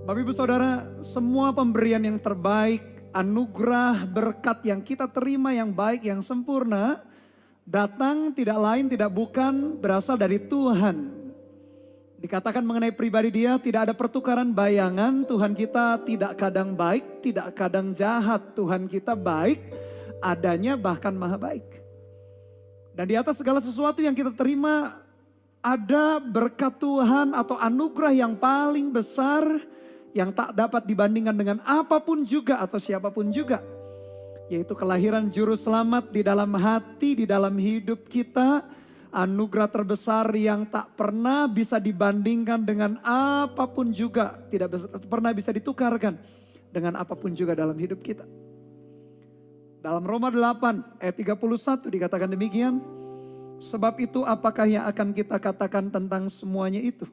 Bapak Ibu Saudara, semua pemberian yang terbaik, anugerah, berkat yang kita terima yang baik, yang sempurna, datang tidak lain tidak bukan berasal dari Tuhan. Dikatakan mengenai pribadi dia tidak ada pertukaran bayangan, Tuhan kita tidak kadang baik, tidak kadang jahat. Tuhan kita baik, adanya bahkan maha baik. Dan di atas segala sesuatu yang kita terima, ada berkat Tuhan atau anugerah yang paling besar yang tak dapat dibandingkan dengan apapun juga atau siapapun juga. Yaitu kelahiran juru selamat di dalam hati, di dalam hidup kita. Anugerah terbesar yang tak pernah bisa dibandingkan dengan apapun juga. Tidak pernah bisa ditukarkan dengan apapun juga dalam hidup kita. Dalam Roma 8 ayat 31 dikatakan demikian. Sebab itu apakah yang akan kita katakan tentang semuanya itu?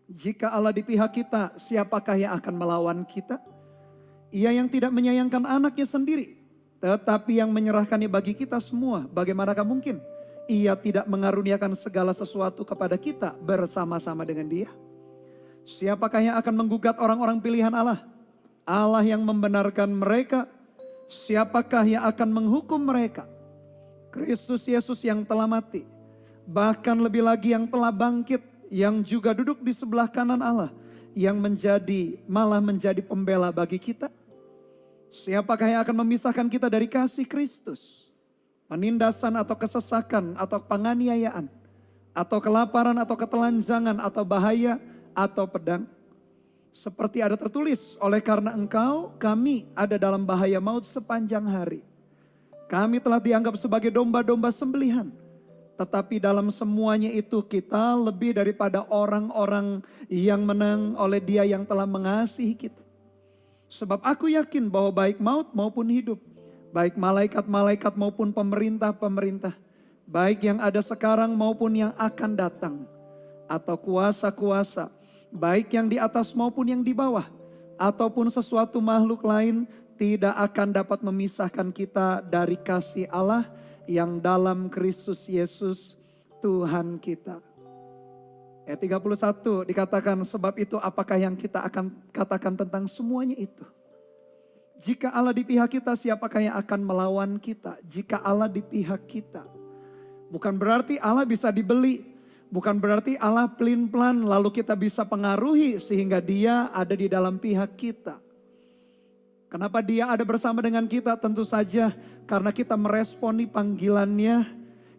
Jika Allah di pihak kita, siapakah yang akan melawan kita? Ia yang tidak menyayangkan anaknya sendiri, tetapi yang menyerahkannya bagi kita semua. Bagaimanakah mungkin Ia tidak mengaruniakan segala sesuatu kepada kita bersama-sama dengan Dia? Siapakah yang akan menggugat orang-orang pilihan Allah? Allah yang membenarkan mereka. Siapakah yang akan menghukum mereka? Kristus Yesus yang telah mati, bahkan lebih lagi yang telah bangkit, yang juga duduk di sebelah kanan Allah, yang malah menjadi pembela bagi kita. Siapakah yang akan memisahkan kita dari kasih Kristus? Penindasan atau kesesakan atau penganiayaan, atau kelaparan atau ketelanjangan atau bahaya atau pedang. Seperti ada tertulis, oleh karena engkau kami ada dalam bahaya maut sepanjang hari. Kami telah dianggap sebagai domba-domba sembelihan. Tetapi dalam semuanya itu kita lebih daripada orang-orang yang menang oleh Dia yang telah mengasihi kita. Sebab aku yakin bahwa baik maut maupun hidup, baik malaikat-malaikat maupun pemerintah-pemerintah, baik yang ada sekarang maupun yang akan datang, atau kuasa-kuasa, baik yang di atas maupun yang di bawah, ataupun sesuatu makhluk lain, tidak akan dapat memisahkan kita dari kasih Allah yang dalam Kristus Yesus Tuhan kita. Ayat 31 dikatakan, sebab itu apakah yang kita akan katakan tentang semuanya itu? Jika Allah di pihak kita, siapakah yang akan melawan kita? Jika Allah di pihak kita. Bukan berarti Allah bisa dibeli. Bukan berarti Allah pelin-pelan lalu kita bisa pengaruhi sehingga Dia ada di dalam pihak kita. Kenapa Dia ada bersama dengan kita? Tentu saja karena kita meresponi panggilannya.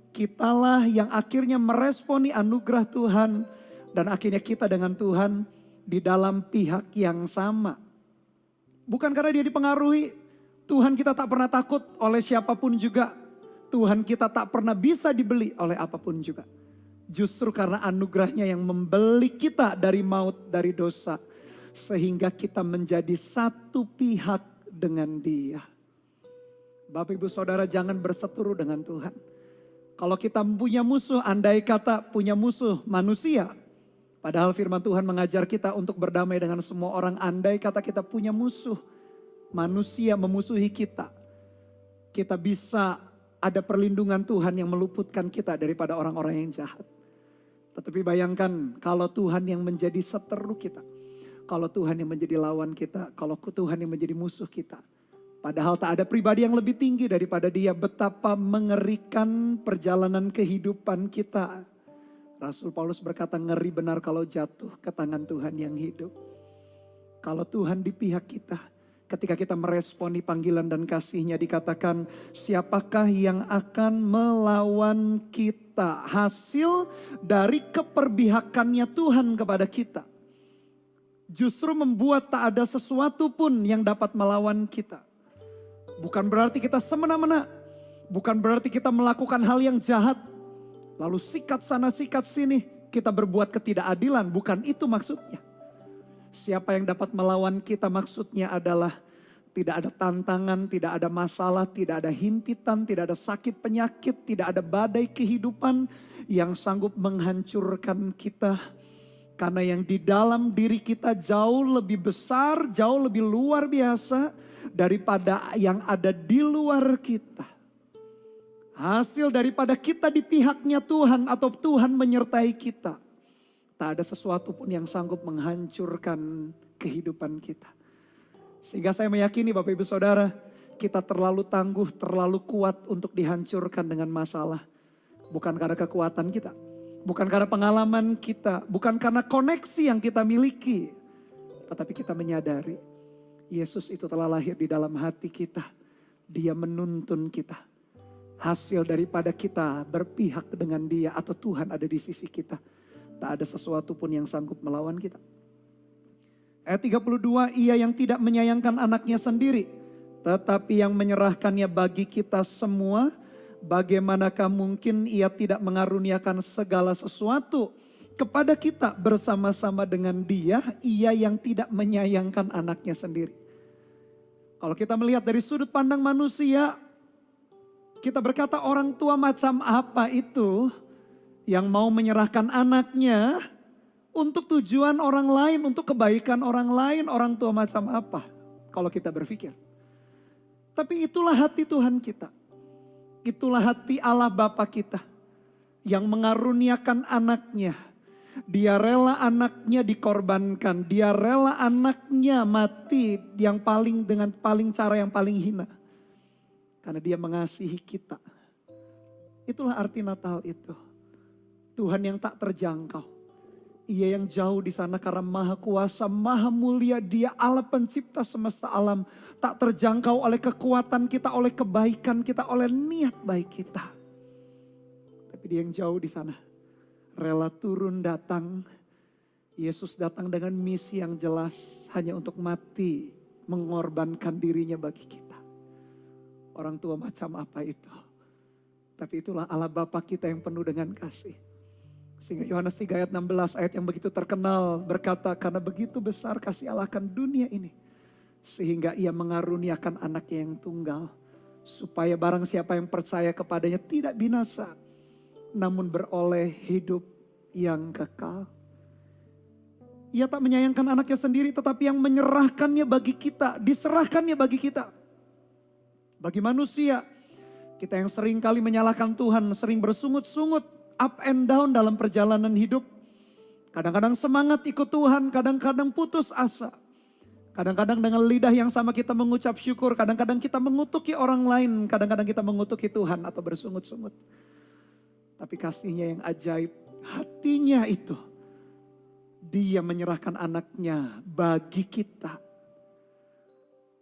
Kitalah yang akhirnya meresponi anugerah Tuhan. Dan akhirnya kita dengan Tuhan di dalam pihak yang sama. Bukan karena Dia dipengaruhi. Tuhan kita tak pernah takut oleh siapapun juga. Tuhan kita tak pernah bisa dibeli oleh apapun juga. Justru karena anugerahnya yang membeli kita dari maut, dari dosa. Sehingga kita menjadi satu pihak dengan Dia. Bapak Ibu Saudara, jangan berseteru dengan Tuhan. Kalau kita punya musuh, andai kata punya musuh manusia. Padahal firman Tuhan mengajar kita untuk berdamai dengan semua orang. Andai kata kita punya musuh, manusia memusuhi kita. Kita bisa ada perlindungan Tuhan yang meluputkan kita daripada orang-orang yang jahat. Tetapi bayangkan kalau Tuhan yang menjadi seteru kita. Kalau Tuhan yang menjadi lawan kita, kalau Tuhan yang menjadi musuh kita. Padahal tak ada pribadi yang lebih tinggi daripada Dia. Betapa mengerikan perjalanan kehidupan kita. Rasul Paulus berkata, ngeri benar kalau jatuh ke tangan Tuhan yang hidup. Kalau Tuhan di pihak kita, ketika kita meresponi panggilan dan kasih-Nya, dikatakan siapakah yang akan melawan kita? Hasil dari keperbihakannya Tuhan kepada kita. Justru membuat tak ada sesuatu pun yang dapat melawan kita. Bukan berarti kita semena-mena. Bukan berarti kita melakukan hal yang jahat. Lalu sikat sana sikat sini. Kita berbuat ketidakadilan. Bukan itu maksudnya. Siapa yang dapat melawan kita maksudnya adalah tidak ada tantangan, tidak ada masalah, tidak ada himpitan, tidak ada sakit penyakit, tidak ada badai kehidupan yang sanggup menghancurkan kita. Karena yang di dalam diri kita jauh lebih besar, jauh lebih luar biasa daripada yang ada di luar kita. Hasil daripada kita di pihaknya Tuhan atau Tuhan menyertai kita. Tak ada sesuatu pun yang sanggup menghancurkan kehidupan kita. Sehingga saya meyakini Bapak Ibu Saudara, kita terlalu tangguh, terlalu kuat untuk dihancurkan dengan masalah. Bukan karena kekuatan kita, bukan karena pengalaman kita, bukan karena koneksi yang kita miliki. Tetapi kita menyadari Yesus itu telah lahir di dalam hati kita. Dia menuntun kita. Hasil daripada kita berpihak dengan dia atau Tuhan ada di sisi kita. Tak ada sesuatu pun yang sanggup melawan kita. Ayat 32, ia yang tidak menyayangkan anaknya sendiri, tetapi yang menyerahkannya bagi kita semua, bagaimanakah mungkin ia tidak mengaruniakan segala sesuatu kepada kita bersama-sama dengan dia, ia yang tidak menyayangkan anaknya sendiri. Kalau kita melihat dari sudut pandang manusia, kita berkata orang tua macam apa itu yang mau menyerahkan anaknya untuk tujuan orang lain, untuk kebaikan orang lain, orang tua macam apa kalau kita berpikir. Tapi itulah hati Tuhan kita. Itulah hati Allah Bapa kita yang mengaruniakan anaknya. Dia rela anaknya dikorbankan. Dia rela anaknya mati dengan cara yang paling hina. Karena dia mengasihi kita. Itulah arti Natal itu. Tuhan yang tak terjangkau. Ia yang jauh di sana karena maha kuasa, maha mulia. Dia Allah pencipta semesta alam. Tak terjangkau oleh kekuatan kita, oleh kebaikan kita, oleh niat baik kita. Tapi dia yang jauh di sana. Rela turun datang. Yesus datang dengan misi yang jelas. Hanya untuk mati, mengorbankan dirinya bagi kita. Orang tua macam apa itu? Tapi itulah Allah Bapa kita yang penuh dengan kasih. Sehingga Yohanes 3 ayat 16 ayat yang begitu terkenal berkata, karena begitu besar kasih Allah akan dunia ini. Sehingga ia mengaruniakan anaknya yang tunggal. Supaya barang siapa yang percaya kepadanya tidak binasa. Namun beroleh hidup yang kekal. Ia tak menyayangkan anaknya sendiri tetapi yang menyerahkannya bagi kita. Diserahkannya bagi kita. Bagi manusia, kita yang sering kali menyalahkan Tuhan, sering bersungut-sungut, up and down dalam perjalanan hidup. Kadang-kadang semangat ikut Tuhan, kadang-kadang putus asa. Kadang-kadang dengan lidah yang sama kita mengucap syukur, kadang-kadang kita mengutuki orang lain, kadang-kadang kita mengutuki Tuhan atau bersungut-sungut. Tapi kasihnya yang ajaib, hatinya itu, dia menyerahkan anaknya bagi kita.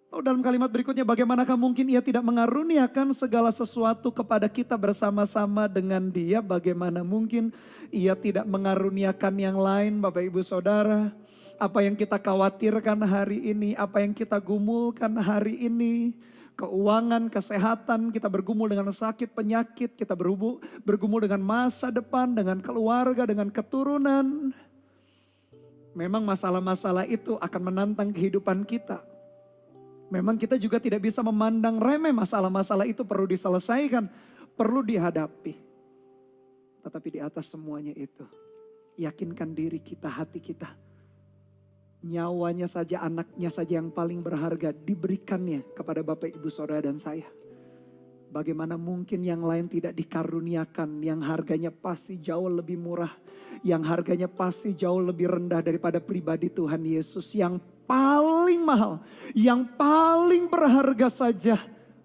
Oh, dalam kalimat berikutnya, bagaimanakah mungkin ia tidak mengaruniakan segala sesuatu kepada kita bersama-sama dengan dia. Bagaimana mungkin ia tidak mengaruniakan yang lain Bapak Ibu Saudara. Apa yang kita khawatirkan hari ini, apa yang kita gumulkan hari ini. Keuangan, kesehatan, kita bergumul dengan sakit, penyakit. Kita bergumul dengan masa depan, dengan keluarga, dengan keturunan. Memang masalah-masalah itu akan menantang kehidupan kita. Memang kita juga tidak bisa memandang remeh masalah-masalah itu perlu diselesaikan, perlu dihadapi. Tetapi di atas semuanya itu, yakinkan diri kita, hati kita. Nyawanya saja, anaknya saja yang paling berharga diberikannya kepada Bapak Ibu Saudara dan saya. Bagaimana mungkin yang lain tidak dikaruniakan, yang harganya pasti jauh lebih murah. Yang harganya pasti jauh lebih rendah daripada pribadi Tuhan Yesus yang paling mahal, yang paling berharga saja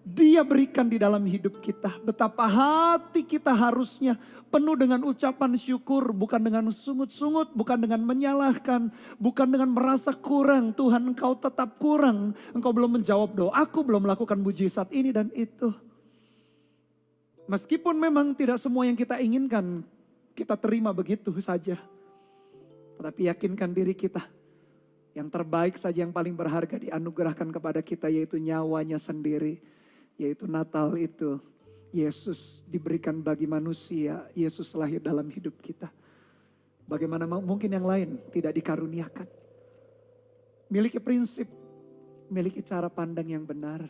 dia berikan di dalam hidup kita. Betapa hati kita harusnya penuh dengan ucapan syukur, bukan dengan sungut-sungut, bukan dengan menyalahkan, bukan dengan merasa kurang. Tuhan, engkau tetap kurang, engkau belum menjawab doaku, belum melakukan mujizat ini dan itu. Meskipun memang tidak semua yang kita inginkan kita terima begitu saja. Tetapi yakinkan diri kita. Yang terbaik saja, yang paling berharga dianugerahkan kepada kita, yaitu nyawanya sendiri. Yaitu Natal itu. Yesus diberikan bagi manusia. Yesus lahir dalam hidup kita. Bagaimana mungkin yang lain tidak dikaruniakan. Miliki prinsip, miliki cara pandang yang benar.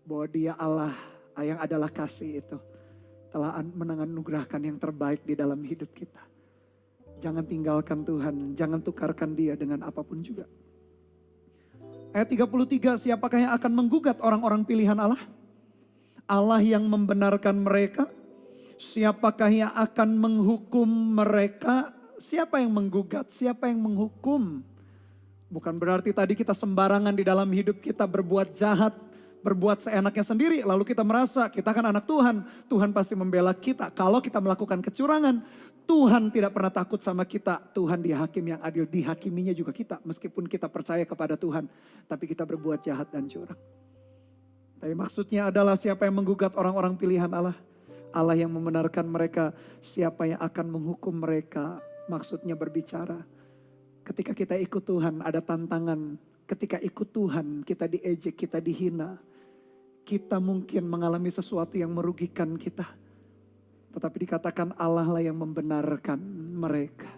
Bahwa dia Allah yang adalah kasih itu. Telah menganugerahkan yang terbaik di dalam hidup kita. Jangan tinggalkan Tuhan, jangan tukarkan dia dengan apapun juga. Ayat 33, siapakah yang akan menggugat orang-orang pilihan Allah? Allah yang membenarkan mereka. Siapakah yang akan menghukum mereka? Siapa yang menggugat, siapa yang menghukum? Bukan berarti tadi kita sembarangan di dalam hidup kita berbuat jahat, berbuat seenaknya sendiri. Lalu kita merasa kita kan anak Tuhan. Tuhan pasti membela kita. Kalau kita melakukan kecurangan, Tuhan tidak pernah takut sama kita. Tuhan dia hakim yang adil, dihakiminya juga kita. Meskipun kita percaya kepada Tuhan, tapi kita berbuat jahat dan curang. Tapi maksudnya adalah siapa yang menggugat orang-orang pilihan Allah. Allah yang membenarkan mereka, siapa yang akan menghukum mereka. Maksudnya berbicara. Ketika kita ikut Tuhan ada tantangan. Ketika ikut Tuhan kita diejek, kita dihina. Kita mungkin mengalami sesuatu yang merugikan kita. Tetapi dikatakan Allah lah yang membenarkan mereka.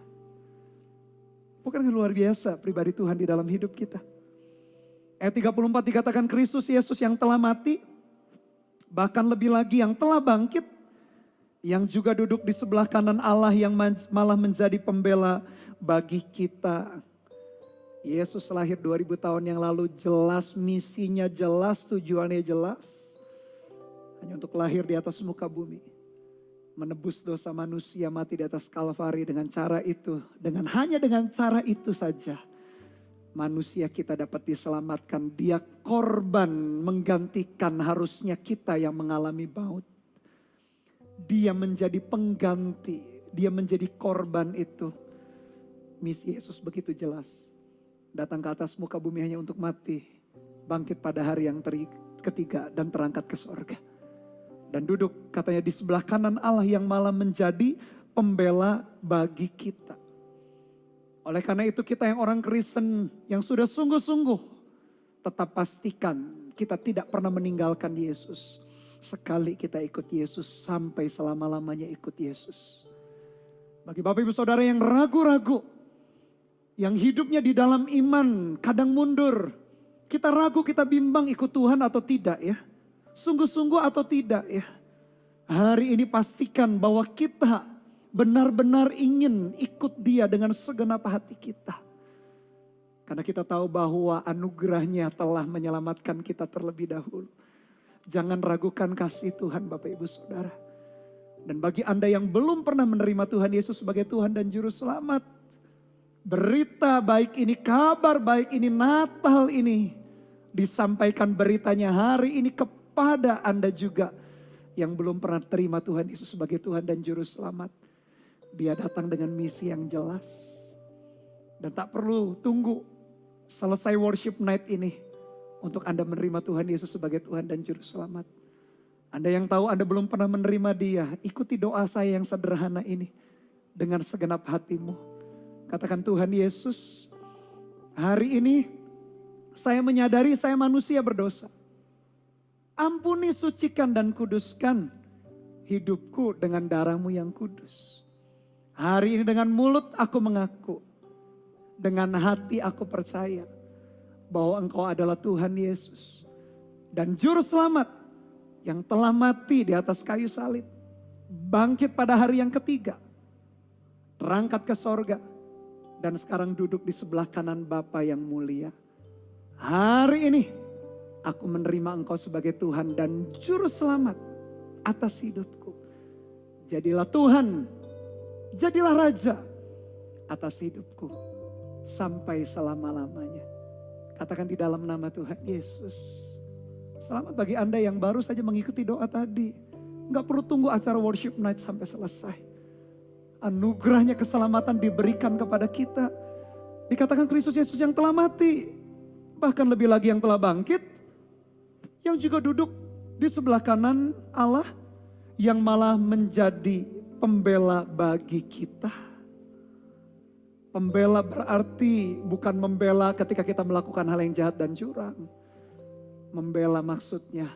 Bukan luar biasa pribadi Tuhan di dalam hidup kita. Ayat 34 dikatakan Kristus Yesus yang telah mati. Bahkan lebih lagi yang telah bangkit. Yang juga duduk di sebelah kanan Allah yang malah menjadi pembela bagi kita. Yesus lahir 2000 tahun yang lalu, jelas misinya, jelas tujuannya jelas. Hanya untuk lahir di atas muka bumi. Menebus dosa manusia, mati di atas Kalvari dengan cara itu. Hanya dengan cara itu saja. Manusia kita dapat diselamatkan. Dia korban menggantikan harusnya kita yang mengalami maut. Dia menjadi pengganti, dia menjadi korban itu. Misi Yesus begitu jelas. Datang ke atas muka bumi hanya untuk mati. Bangkit pada hari yang ketiga dan terangkat ke sorga. Dan duduk katanya di sebelah kanan Allah yang malah menjadi pembela bagi kita. Oleh karena itu kita yang orang Kristen yang sudah sungguh-sungguh. Tetap pastikan kita tidak pernah meninggalkan Yesus. Sekali kita ikut Yesus sampai selama-lamanya ikut Yesus. Bagi Bapak Ibu Saudara yang ragu-ragu. Yang hidupnya di dalam iman kadang mundur. Kita ragu, kita bimbang ikut Tuhan atau tidak ya. Sungguh-sungguh atau tidak ya. Hari ini pastikan bahwa kita benar-benar ingin ikut Dia dengan segenap hati kita. Karena kita tahu bahwa anugerahnya telah menyelamatkan kita terlebih dahulu. Jangan ragukan kasih Tuhan Bapak Ibu Saudara. Dan bagi Anda yang belum pernah menerima Tuhan Yesus sebagai Tuhan dan Juru Selamat. Berita baik ini, kabar baik ini, Natal ini. Disampaikan beritanya hari ini kepada Anda juga. Yang belum pernah terima Tuhan Yesus sebagai Tuhan dan Juru Selamat. Dia datang dengan misi yang jelas. Dan tak perlu tunggu selesai worship night ini. Untuk Anda menerima Tuhan Yesus sebagai Tuhan dan Juru Selamat. Anda yang tahu Anda belum pernah menerima Dia. Ikuti doa saya yang sederhana ini. Dengan segenap hatimu. Katakan Tuhan Yesus. Hari ini saya menyadari saya manusia berdosa. Ampuni, sucikan dan kuduskan hidupku dengan darah-Mu yang kudus. Hari ini dengan mulut aku mengaku. Dengan hati aku percaya. Bahwa Engkau adalah Tuhan Yesus. Dan Juru Selamat yang telah mati di atas kayu salib. Bangkit pada hari yang ketiga. Terangkat ke sorga. Dan sekarang duduk di sebelah kanan Bapa yang mulia. Hari ini aku menerima Engkau sebagai Tuhan dan Juru Selamat atas hidupku. Jadilah Tuhan, jadilah Raja atas hidupku sampai selama-lamanya. Katakan di dalam nama Tuhan Yesus. Selamat bagi Anda yang baru saja mengikuti doa tadi. Gak perlu tunggu acara worship night sampai selesai. Anugerahnya keselamatan diberikan kepada kita. Dikatakan Kristus Yesus yang telah mati. Bahkan lebih lagi yang telah bangkit. Yang juga duduk di sebelah kanan Allah. Yang malah menjadi pembela bagi kita. Pembela berarti bukan membela ketika kita melakukan hal yang jahat dan curang. Membela maksudnya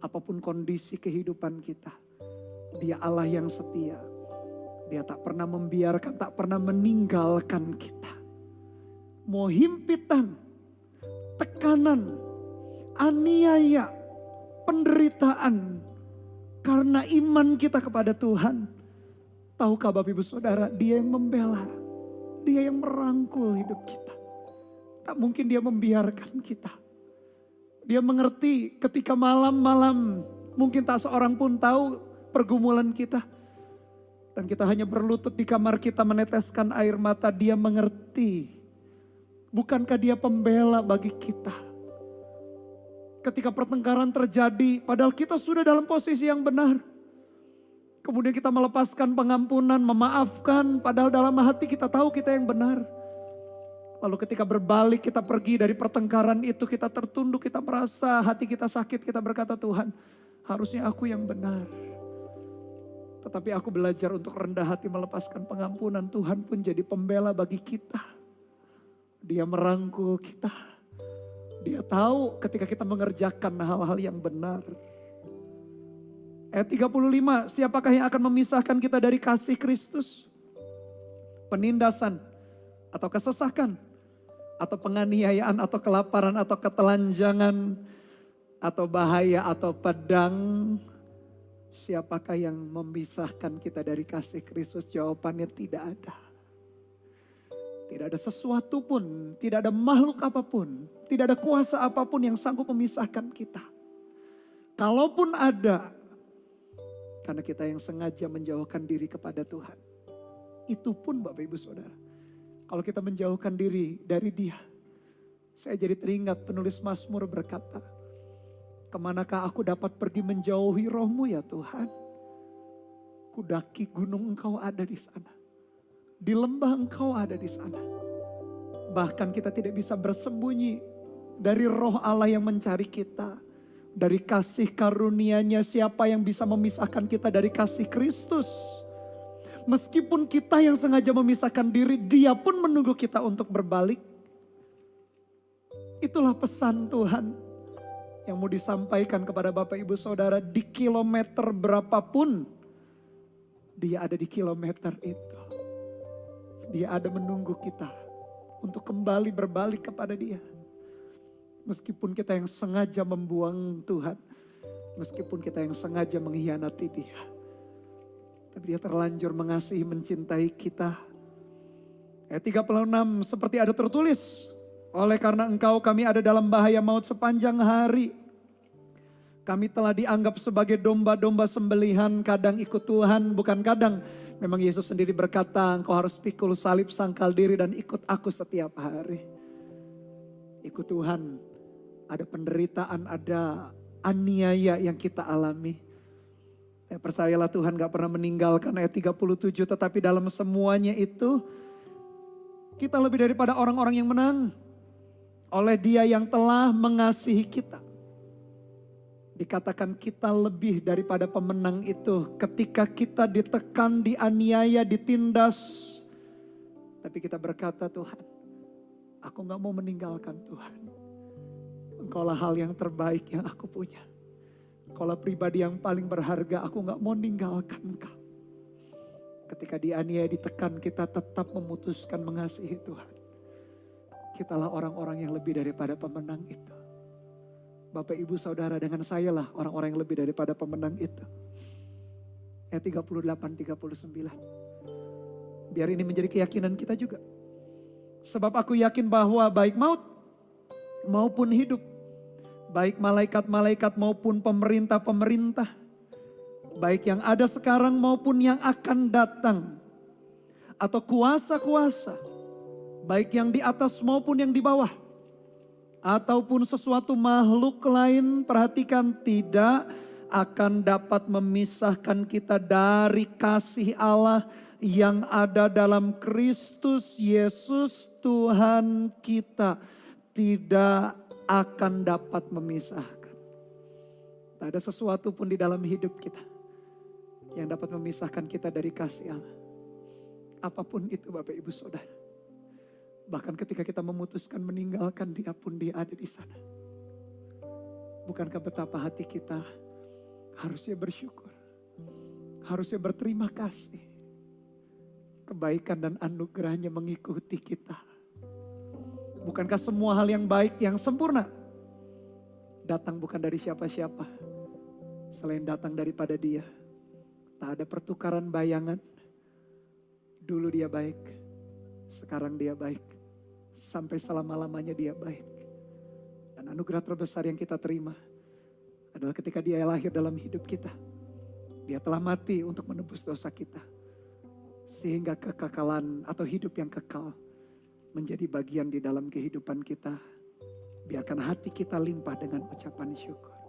apapun kondisi kehidupan kita. Dia Allah yang setia. Dia tak pernah membiarkan, tak pernah meninggalkan kita. Mau himpitan, tekanan, aniaya, penderitaan. Karena iman kita kepada Tuhan. Tahukah Bapak Ibu Saudara, Dia yang membela. Dia yang merangkul hidup kita. Tak mungkin Dia membiarkan kita. Dia mengerti ketika malam-malam mungkin tak seorang pun tahu pergumulan kita. Dan kita hanya berlutut di kamar kita meneteskan air mata. Dia mengerti Bukankah dia pembela bagi kita? Ketika pertengkaran terjadi, padahal kita sudah dalam posisi yang benar. Kemudian kita melepaskan pengampunan, memaafkan, padahal dalam hati kita tahu kita yang benar. Lalu ketika berbalik kita pergi dari pertengkaran itu, kita tertunduk, kita merasa hati kita sakit, kita berkata, Tuhan harusnya aku yang benar. Tetapi aku belajar untuk rendah hati melepaskan pengampunan. Tuhan pun jadi pembela bagi kita. Dia merangkul kita. Dia tahu ketika kita mengerjakan hal-hal yang benar. Ayat 35, siapakah yang akan memisahkan kita dari kasih Kristus? Penindasan atau kesesakan, atau penganiayaan, atau kelaparan, atau ketelanjangan, atau bahaya, atau pedang. Siapakah yang memisahkan kita dari kasih Kristus? Jawabannya tidak ada. Tidak ada sesuatu pun, tidak ada makhluk apapun, tidak ada kuasa apapun yang sanggup memisahkan kita. Kalaupun ada, karena kita yang sengaja menjauhkan diri kepada Tuhan. Itu pun Bapak Ibu Saudara. Kalau kita menjauhkan diri dari Dia. Saya jadi teringat penulis Mazmur berkata, kemanakah aku dapat pergi menjauhi Roh-Mu ya Tuhan? Kudaki gunung Engkau ada di sana. Di lembah Engkau ada di sana. Bahkan kita tidak bisa bersembunyi dari Roh Allah yang mencari kita. Dari kasih karunia-Nya, siapa yang bisa memisahkan kita dari kasih Kristus? Meskipun kita yang sengaja memisahkan diri, Dia pun menunggu kita untuk berbalik. Itulah pesan Tuhan yang mau disampaikan kepada Bapak Ibu Saudara. Di kilometer berapapun, Dia ada di kilometer itu. Dia ada menunggu kita untuk kembali berbalik kepada Dia. Meskipun kita yang sengaja membuang Tuhan. Meskipun kita yang sengaja mengkhianati Dia. Tapi Dia terlanjur mengasihi, mencintai kita. Ayat 36, seperti ada tertulis. Oleh karena Engkau kami ada dalam bahaya maut sepanjang hari. Kami telah dianggap sebagai domba-domba sembelihan, kadang ikut Tuhan, bukan kadang. Memang Yesus sendiri berkata, engkau harus pikul salib, sangkal diri dan ikut aku setiap hari. Ikut Tuhan. Ada penderitaan, ada aniaya yang kita alami. Ya, percayalah Tuhan gak pernah meninggalkan. Ayat 37, tetapi dalam semuanya itu kita lebih daripada orang-orang yang menang. Oleh Dia yang telah mengasihi kita. Dikatakan kita lebih daripada pemenang itu. Ketika kita ditekan, dianiaya, ditindas. Tapi kita berkata, Tuhan, aku gak mau meninggalkan Tuhan. Engkaulah hal yang terbaik yang aku punya. Engkaulah pribadi yang paling berharga, aku gak mau meninggalkan Engkau. Ketika dianiaya, ditekan, kita tetap memutuskan mengasihi Tuhan. Kitalah orang-orang yang lebih daripada pemenang itu. Bapak Ibu Saudara, dengan saya lah orang-orang yang lebih daripada pemenang itu. Ayat 38-39. Biar ini menjadi keyakinan kita juga. Sebab aku yakin bahwa baik maut maupun hidup, baik malaikat-malaikat maupun pemerintah-pemerintah, baik yang ada sekarang maupun yang akan datang, atau kuasa-kuasa, baik yang di atas maupun yang di bawah, ataupun sesuatu makhluk lain, perhatikan, tidak akan dapat memisahkan kita dari kasih Allah yang ada dalam Kristus Yesus Tuhan kita. Tidak akan dapat memisahkan. Tak ada sesuatu pun di dalam hidup kita yang dapat memisahkan kita dari kasih Allah. Apapun itu Bapak Ibu Saudara. Bahkan ketika kita memutuskan meninggalkan Dia pun Dia ada di sana. Bukankah betapa hati kita harusnya bersyukur. Harusnya berterima kasih. Kebaikan dan anugerahnya mengikuti kita. Bukankah semua hal yang baik, yang sempurna datang bukan dari siapa-siapa, selain datang daripada Dia. Tak ada pertukaran bayangan. Dulu Dia baik, sekarang Dia baik, sampai selama-lamanya Dia baik. Dan anugerah terbesar yang kita terima adalah ketika Dia lahir dalam hidup kita. Dia telah mati untuk menebus dosa kita, sehingga kekekalan atau hidup yang kekal menjadi bagian di dalam kehidupan kita. Biarkan hati kita limpah dengan ucapan syukur.